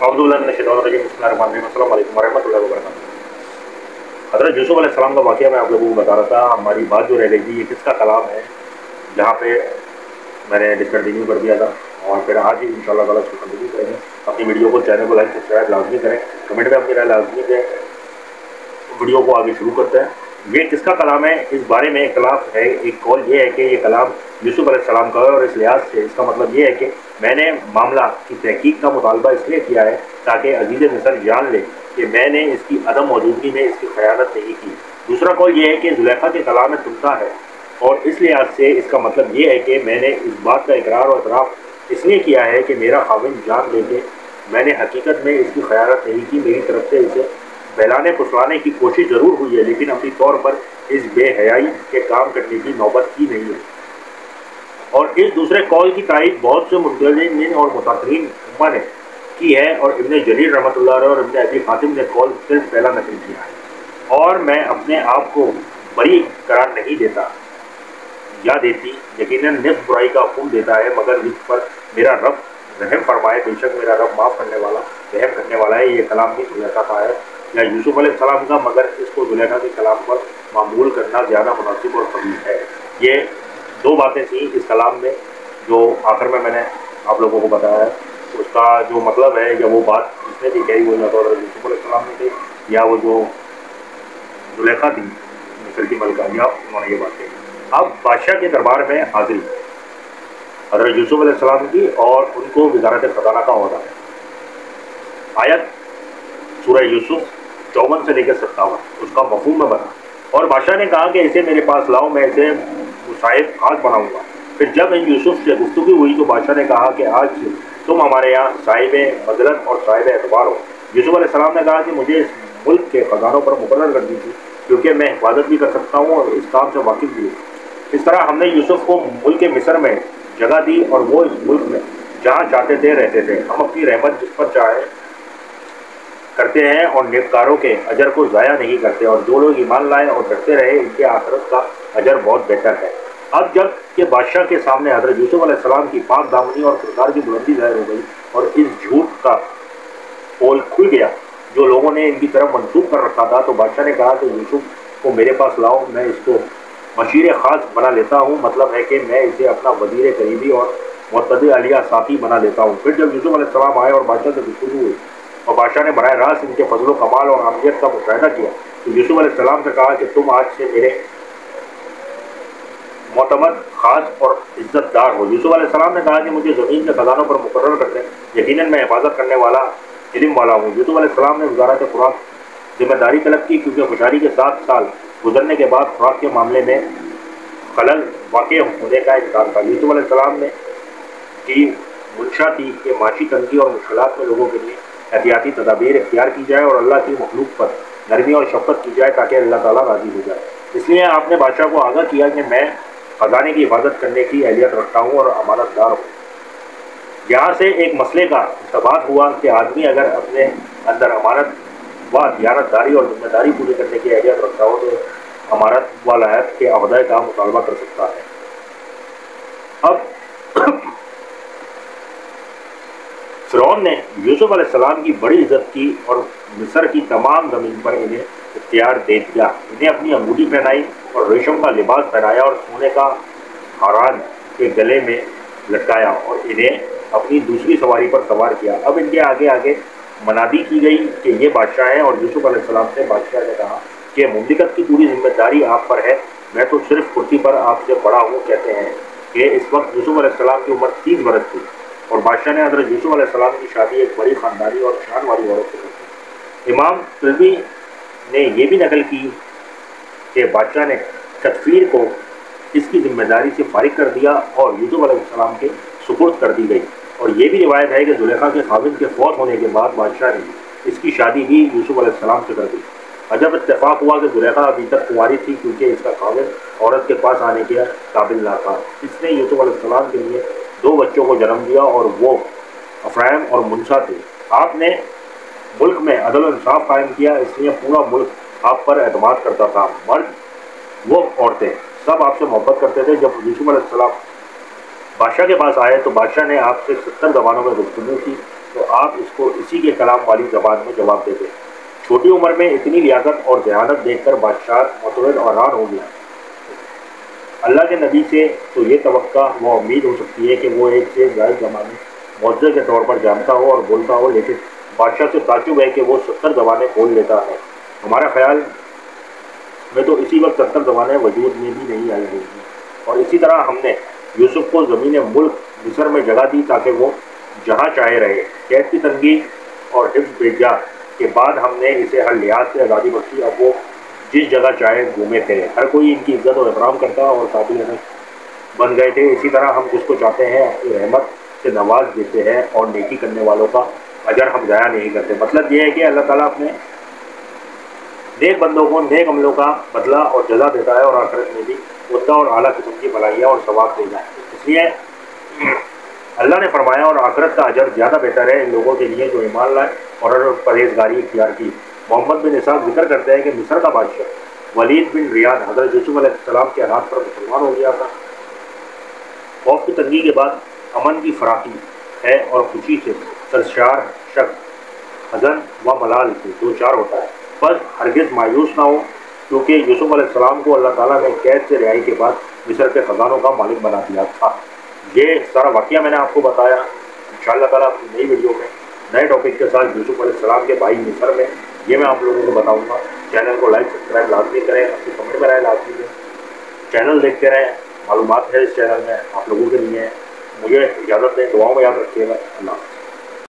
हज़रत यूसुफ अलैहिस्सलाम का वाक़या मैं आप लोगों को बता रहा था। हमारी बात जो रह गई थी, ये किसका कलाम है, जहाँ पे मैंने डिसकंटिन्यू कर दिया था, और फिर आज ही इंशाअल्लाह ताला इसको कंटिन्यू करेंगे। अपनी वीडियो को, चैनल को लाइक सब्सक्राइब लाजमी करें, कमेंट में अपनी राय लाजमी दें। वीडियो को आगे शुरू करते हैं। ये किसका कलाम है, इस बारे में इख्तिलाफ है। एक कौल ये है कि ये कलाम यूसुफ अलैहिस्सलाम का है, और इस लिहाज से इसका मतलब ये है कि मैंने मामला की तहकीक का मुतालबा इसलिए किया है ताकि अजीज़ मिस्र जान ले कि मैंने इसकी अदम मौजूदगी में इसकी ख़यानत नहीं की। दूसरा कौल ये है कि जुलेखा के कलाम में तुमता है, और इस लिहाज से इसका मतलब ये है कि मैंने इस बात का इकरार और इतराफ़ इसलिए किया है कि मेरा खाविंद जान ले के मैंने हकीकत में इसकी ख़यानत नहीं की। मेरी तरफ से इसे बहलाने फुसलाने की कोशिश ज़रूर हुई है, लेकिन अपनी तौर पर इस बेहयाई के काम करने की नौबत की नहीं है। और इस दूसरे कौल की तारीफ बहुत से मुतअल्लिमीन और मुतअख़िरीन उम्मा ने की है, और इब्न जरीर रहमतुल्लाह अलैह और इब्न अबी हातिम ने कौल सिर्फ पहला नकल किया है। और मैं अपने आप को बरी करार नहीं देता या देती, यकीनन निस्फ बुराई का हुक्म देता है, मगर निस्फ पर मेरा रब रहम फरमाए। बेशक मेरा रब माफ़ करने वाला, रहम करने वाला है। ये कलाम भी जुलेखा का है या यूसुफ अलैहिस्सलाम का, मगर इसको जुलेखा के कलाम पर मामूल करना ज़्यादा मुनासिब और कबील है। ये दो बातें थी इस कलाम में जो आखिर में मैंने आप लोगों को बताया है। उसका जो मतलब है या वो बात जिसने भी कही, वो या तो यूसुफ अलैहिस्सलाम ने कही या वो जो जुलेखा थी मिस्र की मलका, या उन्होंने ये बात कही। अब बादशाह के दरबार में हाजिरी हज़रत यूसुफ अलैहिस्सलाम की, और उनको वज़ारत ख़ज़ाना का ओहदा है। आयत सूरह यूसुफ 54 से लेकर 57 उसका मफ़हूम में बना। और बादशाह ने कहा कि इसे मेरे पास लाओ, मैं इसे मुसाहिब खास बनाऊंगा। फिर जब इन यूसुफ से गुफ्तगू हुई तो बादशाह ने कहा कि आज से तुम हमारे यहाँ साहिब मदलत और साहिब एतबार हो। यूसुफ अलैहिस्सलाम ने कहा कि मुझे इस मुल्क के ख़जानों पर मुकर्रर कर दीजिए, क्योंकि मैं हिफाजत भी कर सकता हूँ और इस काम से वाकिफ़ भी हूँ। इस तरह हमने यूसुफ को मुल्क मिस्र में जगह दी, और वो इस मुल्क में जहाँ चाहते थे रहते थे। हम अपनी रहमत जिस पर चाहे करते हैं, और नेककारों के अजर को ज़ाया नहीं करते, और जो लोग ईमान लाए और डरते रहे, इनके आखिरत का अजर बहुत बेहतर है। अब जब के बादशाह के सामने हज़रत यूसुफ अलैहिस्सलाम की पाक दामनी और किरदार की बुलंदी ज़ाहिर हो गई, और इस झूठ का पोल खुल गया जो लोगों ने इनकी तरफ मंसूब कर रखा था, तो बादशाह ने कहा कि यूसुफ को मेरे पास लाओ, मैं इसको मशीर ख़ास बना लेता हूँ। मतलब है कि मैं इसे अपना वज़ीर करीबी और मुअत्तदी अलिया साथी बना लेता हूँ। फिर जब यूसुफ अलैहिस्सलाम आए और बादशाह से गुफ्तगू हुई, और बादशाह ने बराह रास्त इनके फजल कमाल और अहमियत का मुशाहिदा किया, तो यूसुफ अलैहिस्सलाम से कहा कि तुम आज से मेरे मोतमद खास और इज्जतदार हो। यूसुफ अलैहिस्सलाम ने कहा कि मुझे ज़मीन के खजानों पर मुकर्रर कर दें, यकीनन मैं हिफाजत करने वाला इल्म वाला हूँ। यूसुफ अलैहिस्सलाम ने वज़ारत खुराक जिम्मेदारी तलब की, क्योंकि खुशहाली के 7 साल गुजरने के बाद खुराक के मामले में खलल वाक़ होने का इम्कान था। यूसुफ अलैहिस्सलाम ने की मंशा थी कि माशी तंगी और मुश्किलात में लोगों के लिए एहतियाती तदाबीर इख्तियार की जाए और अल्लाह की मखलूक पर नरमी और शफ़क़त की जाए ताकि अल्लाह ताला राज़ी हो जाए। इसलिए आपने बादशाह को आगाह किया कि मैं ख़जाने की हिफाजत करने की अहलियत रखता हूँ और अमानतदार हूँ। यहाँ से एक मसले का इस्तेमाल हुआ कि आदमी अगर अपने अंदर अमानत व दियानतदारी और जिम्मेदारी पूरी करने की अहलियत रखता हो तो अमानत व लायक के अहदे का मुतालबा कर सकता है। अब फ़िरौन ने यूसुफ अलैहिस्सलाम की बड़ी इज्जत की और मिस्र की तमाम ज़मीन पर इन्हें इख्तियार दे दिया। इन्हें अपनी अंगूठी पहनाई और रेशम का लिबास पहनाया और सोने का हारान के गले में लटकाया, और इन्हें अपनी दूसरी सवारी पर सवार किया। अब इनके आगे आगे मनादी की गई कि ये बादशाह हैं, और यूसुफ अलैहिस्सलाम से बादशाह ने कहा कि मुमलिकत की पूरी जिम्मेदारी आप पर है, मैं तो सिर्फ कुर्सी पर आपसे बड़ा हूँ। कहते हैं कि इस वक्त यूसुफ अलैहिस्सलाम की उम्र 30 बरस थी, और बादशाह ने हज़रत यूसुफ अलैहिस्सलाम की शादी एक बड़ी ख़ानदानी और शान वाली औरत से की। इमाम तिरमिज़ी ने यह भी नकल की कि बादशाह ने तकफीर को इसकी जिम्मेदारी से फारिग कर दिया और यूसुफ अलैहिस्सलाम के सुपुर्द कर दी गई। और ये भी रिवायत है कि जुलेखा के खाविंद के फौत होने के बाद बादशाह ने इसकी शादी भी यूसुफ अलैहिस्सलाम से कर दी। अजब इत्तेफाक हुआ कि जुलेखा अभी तक कुंवारी थी, क्योंकि इसका खाविंद औरत के पास आने के काबिल ना था। इसने यूसुफ अलैहिस्सलाम के लिए 2 बच्चों को जन्म दिया, और वो अफ़राइम और मुनसा थे। आपने मुल्क में अदल और इंसाफ कायम किया, इसलिए पूरा मुल्क आप पर एतमाद करता था। मर्द वो औरतें सब आपसे मोहब्बत करते थे। जब यूसुफ अलैहिस्सलाम बादशाह के पास आए तो बादशाह ने आपसे 70 ज़बानों में गुफ्तगू की, تو آپ اس کو اسی کے کلام والی زبان میں جواب دیتے۔ چھوٹی عمر میں اتنی لیاقت اور ذہانت دیکھ کر بادشاہ متعجب اور حیران ہو گیا۔ اللہ کے نبی سے تو یہ توقع و امید ہو سکتی ہے کہ وہ ایک سے زائد زبانیں معجزے کے طور پر جانتا ہو اور بولتا ہو، لیکن بادشاہ سے تعجب ہے کہ وہ 70 زبانیں بول لیتا ہے۔ ہمارا خیال میں تو اسی وقت 70 زبانیں وجود میں بھی نہیں آئی ہوئی ہیں۔ اور اسی طرح ہم نے یوسف کو زمین ملک مصر میں جگہ دی تاکہ وہ جہاں چاہے رہے۔ قید کی تنگی اور حفظ بھیجا کے بعد ہم نے اسے ہر لحاظ سے آزادی بخشی، اب وہ جس جگہ چاہے گھومے پھرے۔ ہر کوئی ان کی عزت و احترام کرتا اور قابل بن گئے تھے۔ اسی طرح ہم جس کو چاہتے ہیں اپنی رحمت سے نواز دیتے ہیں اور نیکی کرنے والوں کا اجر ہم ضائع نہیں کرتے۔ مطلب یہ ہے کہ اللہ تعالیٰ اپنے نیک بندوں کو نیک عملوں کا بدلہ اور جزا دیتا ہے، اور آخرت میں بھی عمدہ اور اعلیٰ قسم کی بھلائیاں اور ثواب دیتا ہے۔ اس لیے اللہ نے فرمایا اور آخرت کا اجر زیادہ بہتر ہے ان لوگوں کے لیے جو ایمان لائے اور پرہیزگاری اختیار کی۔ محمد بن اسحاق ذکر کرتے ہیں کہ مصر کا بادشاہ ولید بن ریاض حضرت یوسف علیہ السلام کے ہاتھ پر مسلمان ہو گیا تھا۔ خوف کی تنگی کے بعد امن کی فراخی ہے اور خوشی سے سرشار شک، حزن و ملال سے دو چار ہوتا ہے۔ بس ہرگز مایوس نہ ہو، کیونکہ یوسف علیہ السلام کو اللہ تعالیٰ نے قید سے رہائی کے بعد مصر کے خزانوں کا مالک بنا دیا تھا۔ یہ سارا واقعہ میں نے آپ کو بتایا۔ انشاءاللہ تعالیٰ اپنی نئی ویڈیو میں نئے ٹاپک کے ساتھ یوسف علیہ السلام کے بھائی مصر میں یہ میں آپ لوگوں کو بتاؤں گا۔ چینل کو لائک سبسکرائب لازمی کریں، اپنی کمنٹ میں رائے لازمی دیں، چینل دیکھتے رہیں، معلومات ہے اس چینل میں آپ لوگوں کے لیے۔ مجھے اجازت دیں، دعاؤں میں یاد رکھیے گا۔ اللہ حافظ۔